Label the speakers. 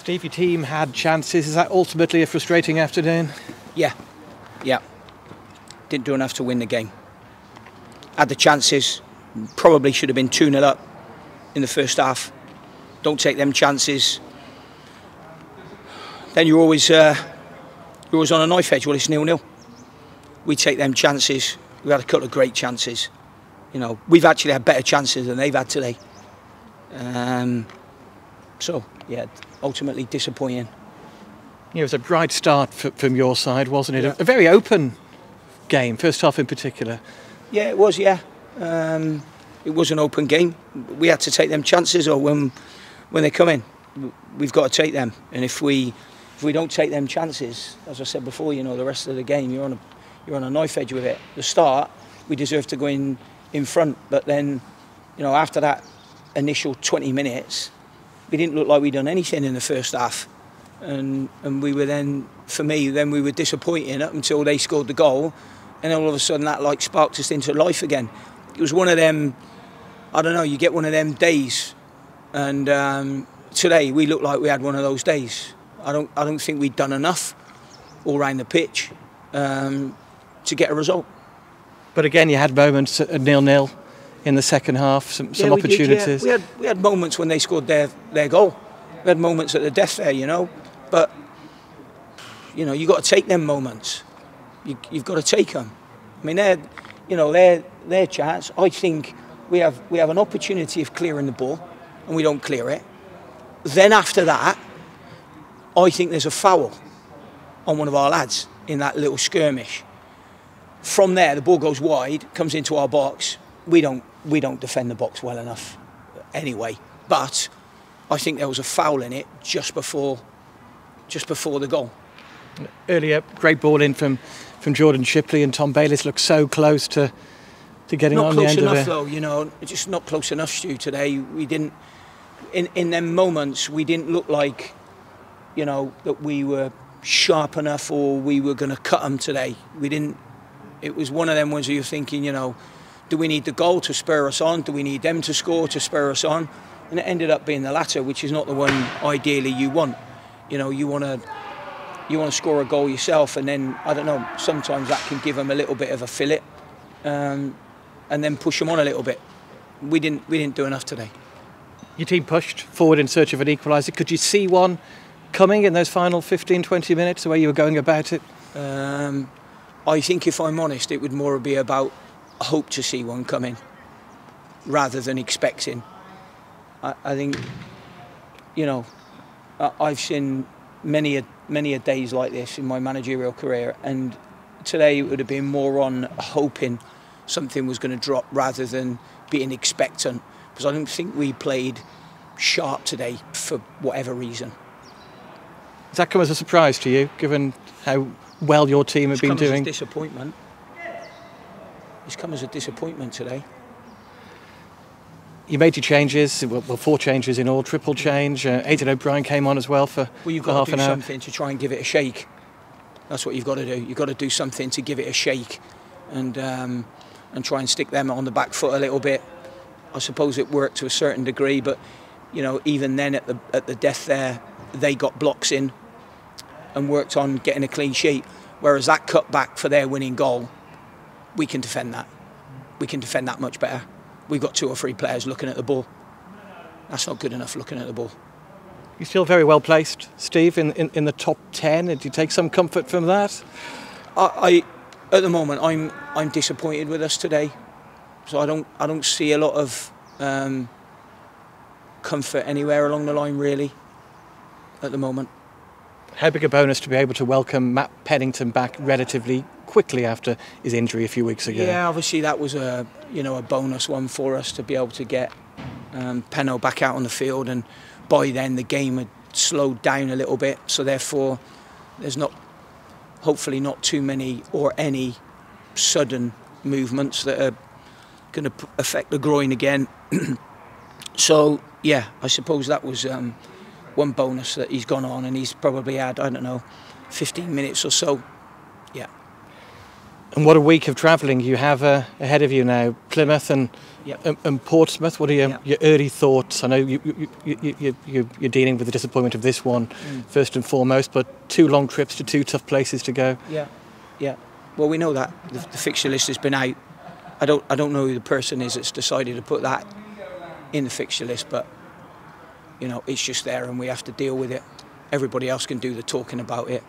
Speaker 1: Steve, your team had chances. Is that ultimately a frustrating afternoon?
Speaker 2: Yeah. Didn't do enough to win the game. Had the chances. Probably should have been 2-0 up in the first half. Don't take them chances. Then you're always on a knife edge. Well, it's 0-0. We take them chances. We had a couple of great chances. You know, we've actually had better chances than they've had today. So, yeah, ultimately disappointing.
Speaker 1: Yeah, it was a bright start from your side, wasn't it?
Speaker 2: Yeah.
Speaker 1: A very open game, first half in particular.
Speaker 2: Yeah, it was, yeah. It was an open game. We had to take them chances, or when they come in, we've got to take them. And if we don't take them chances, as I said before, you know, the rest of the game, you're on a knife edge with it. The start, we deserve to go in front, but then, you know, after that initial 20 minutes, we didn't look like we'd done anything in the first half. And we were then, for me, we were disappointing up until they scored the goal, and all of a sudden that like sparked us into life again. It was one of them, I don't know, you get one of them days, and today we looked like we had one of those days. I don't think we'd done enough all round the pitch to get a result. But
Speaker 1: again, you had moments at 0-0 in the second half, some opportunities.
Speaker 2: Did, yeah. We had moments when they scored their goal. We had moments at the death there, you know. But, you know, you've got to take them moments. You've got to take them. I mean, their chance. I think we have an opportunity of clearing the ball, and we don't clear it. Then after that, I think there's a foul on one of our lads in that little skirmish. From there, the ball goes wide, comes into our box. We don't defend the box well enough anyway. But I think there was a foul in it just before the goal.
Speaker 1: Earlier, great ball in from Jordan Shipley, and Tom Bayliss looked so close to getting on the end of it.
Speaker 2: Not close enough though, you know, just not close enough, Stu, today. We didn't, in them moments, we didn't look like, you know, that we were sharp enough or we were going to cut them today. We didn't. It was one of them ones where you're thinking, you know, do we need the goal to spur us on? Do we need them to score to spur us on? And it ended up being the latter, which is not the one ideally you want. You know, you want to score a goal yourself, and then, I don't know, sometimes that can give them a little bit of a fillet, and then push them on a little bit. We didn't do enough today.
Speaker 1: Your team pushed forward in search of an equaliser. Could you see one coming in those final 15, 20 minutes, the way you were going about it?
Speaker 2: I think, if I'm honest, it would more be about hope to see one coming rather than expecting. I think, you know, I've seen many a days like this in my managerial career, and today it would have been more on hoping something was going to drop rather than being expectant, because I don't think we played sharp today for whatever reason.
Speaker 1: Does that come as a surprise to you, given how well your team have been doing?
Speaker 2: It's come as a disappointment. It's come as a disappointment today.
Speaker 1: You made your changes, well, 4 changes in all, triple change. Aidan O'Brien came on as well for half an hour.
Speaker 2: Well, you've got to do something to try and give it a shake. That's what you've got to do. You've got to do something to give it a shake, and try and stick them on the back foot a little bit. I suppose it worked to a certain degree, but, you know, even then at the death there, they got blocks in and worked on getting a clean sheet. Whereas that cut back for their winning goal, we can defend that. We can defend that much better. We've got 2 or 3 players looking at the ball. That's not good enough, looking at the ball.
Speaker 1: You're still very well placed, Steve, in the top 10. Did you take some comfort from that?
Speaker 2: At the moment, I'm disappointed with us today. So I don't see a lot of comfort anywhere along the line, really, at the moment.
Speaker 1: How big a bonus to be able to welcome Matt Pennington back relatively quickly after his injury a few weeks ago?
Speaker 2: Yeah, obviously that was a bonus one for us to be able to get Penno back out on the field, and by then the game had slowed down a little bit, so therefore there's hopefully not too many or any sudden movements that are going to affect the groin again. So yeah, I suppose that was one bonus that he's gone on, and he's probably had, I don't know, 15 minutes or so. Yeah.
Speaker 1: And what a week of travelling you have ahead of you now. Plymouth and Portsmouth. What are your early thoughts? I know you're dealing with the disappointment of this one first and foremost, but 2 long trips to 2 tough places to go.
Speaker 2: Yeah. Well, we know that the fixture list has been out. I don't know who the person is that's decided to put that in the fixture list, but you know, it's just there, and we have to deal with it. Everybody else can do the talking about it.